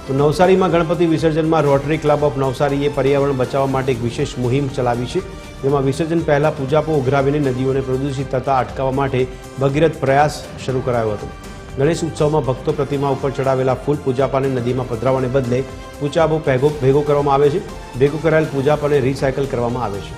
તો નવસારીમાં Ganpati વિસર્જનમાં rotary club of નવસારીએ પર્યાવરણ બચાવવા માટે એક વિશેષ મુહિમ ચલાવી છે, જેમાં વિસર્જન પહેલા પૂજાપો ઉઘરાવીને નદીઓને પ્રદૂષિત થતા અટકાવવા માટે ભગીરથ પ્રયાસ શરૂ કરાયો હતો। ગણેશ ઉત્સવમાં ભક્તો પ્રતિમા ઉપર ચડાવેલા ફૂલ પૂજાપાને નદીમાં પધરાવવાને બદલે પૂજાપો ભેગો કરવામાં આવે છે। ભેગો કરાયેલ પૂજાપાને રિસાયકલ કરવામાં આવે છે।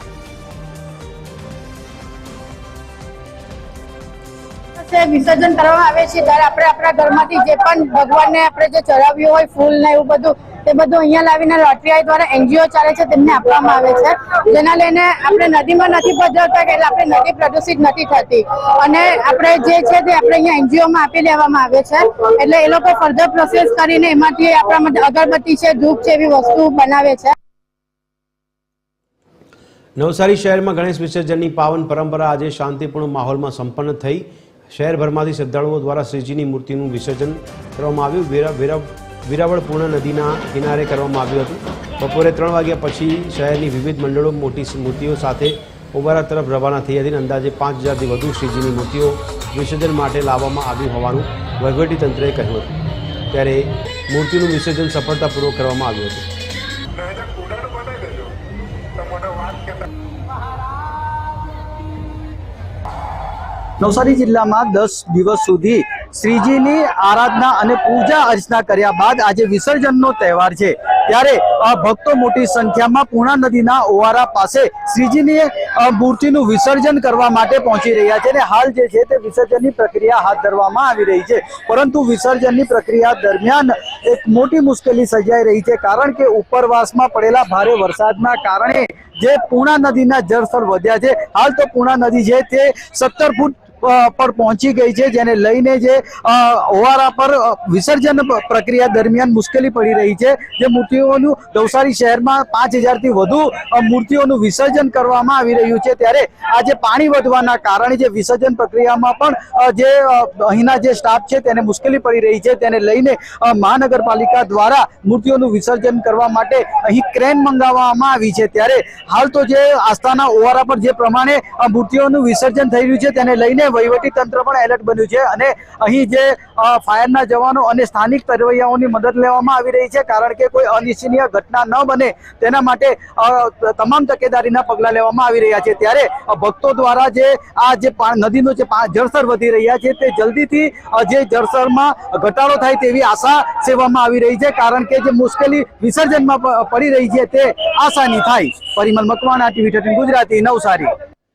विसर्जन करवामां आवे छे त्यारे आपणे आपणा घरमांथी जे पण भगवानने आपणे जे चढ़ाव्युं होय फूल ने एवुं बधुं ते बधुं अहींया लावीने रोटरी द्वारा एनजीओ चाले छे तेમને આપવામાં આવે છે, જેના લઈને આપણે નદીમાં નથી પધરાવતા એટલે આપણે નદી પ્રદૂષિત નથી થતી અને આપણે જે છે તે આપણે અહીંયા એનજીઓ માં આપી દેવામાં આવે છે। એટલે એ લોકો ફર્ધર પ્રોસેસ કરીને એમાંથી આપણા માટે અગરબત્તી છે, ધૂપ છે એવી વસ્તુ બનાવે છે। નવસારી શહેરમાં ગણેશ વિસર્જનની પાવન પરંપરા આજે શાંતિપૂર્ણ માહોલમાં સંપન્ન થઈ। શહેરભરમાંથી શ્રદ્ધાળુઓ દ્વારા શ્રીજીની મૂર્તિનું વિસર્જન કરવામાં આવ્યું। વેરાવળ પૂર્ણ નદીના કિનારે કરવામાં આવ્યું હતું। બપોરે 3 વાગ્યા પછી શહેરની વિવિધ મંડળો મોટી મૂર્તિઓ સાથે ઓબારા તરફ રવાના થઈ હતી। અંદાજે 5000થી વધુ શ્રીજીની મૂર્તિઓ વિસર્જન માટે લાવવામાં આવી હોવાનું વહીવટીતંત્રએ કહ્યું હતું। ત્યારે મૂર્તિનું વિસર્જન સફળતાપૂર્વક કરવામાં આવ્યું હતું। नवसारी जिल्ला में 10 दिवस सुधी श्रीजीनी आराधना और पूजा अर्चना कर्या बाद आज विसर्जन तहेवार है, त्यारे भक्तों मोटी संख्या में पूर्णा नदीना ओवारा पासे श्रीजीनी मूर्तिनु विसर्जन करवा माटे पहोंची रह्या छे। हाल जे छे ते विसर्जननी प्रक्रिया हाथ धरवामां आवी रही छे, परंतु विसर्जननी प्रक्रिया दरमियान एक मोटी मुश्केली सर्जाई रही है, कारण के उपरवासमां पड़ेला भारे वरसादना कारणे जे पूर्णा नदीना जलस्तर वध्या छे। हाल तो पूर्णा नदी छे ते 70 फूट पर पहुंची गई है, जेने लईने जे ओवारा पर विसर्जन प्रक्रिया दरमियान मुश्केली पड़ी रही है। जे मूर्तिओनु नवसारी शहर में 5000 थी वधु मूर्तिओनु विसर्जन करवामां आवी रह्युं छे, त्यारे आज पाणी वधवाना कारणे जे विसर्जन प्रक्रिया में पण जे अहींना जे स्टाफ छे तेने मुश्केली पड़ी रही है, तेने लईने महानगरपालिका द्वारा मूर्तिओनु विसर्जन करवा माटे अहीं क्रेन मंगाववामां आवी छे। त्यारे हाल तो जे आस्थाना ओवारा पर जे प्रमाणे मूर्तिओनु विसर्जन थई रह्युं छे तेने लईने वहीवटी तंत्र पण एलर्ट बन्युं छे અને અહીં જે ફાયરના જવાનો અને સ્થાનિક તરવૈયાઓની મદદ લેવામાં આવી રહી છે, કારણ કે કોઈ અનિચ્છનીય ઘટના ન બને તેના માટે તમામ તકેદારીના પગલાં લેવામાં આવી રહ્યા છે। ત્યારે ભક્તો દ્વારા જે આ જે નદીનો જે જળસ્તર વધી રહ્યા છે તે જલ્દીથી જે જળસ્તરમાં ઘટાડો થાય તેવી આશા સેવવામાં આવી રહી છે, કારણ કે જે મુશ્કેલી વિસર્જનમાં પડી રહી છે તે આસાની થાય। પરિમલ મકવાણા, ટીવી 13 ગુજરાતી, નવસારી।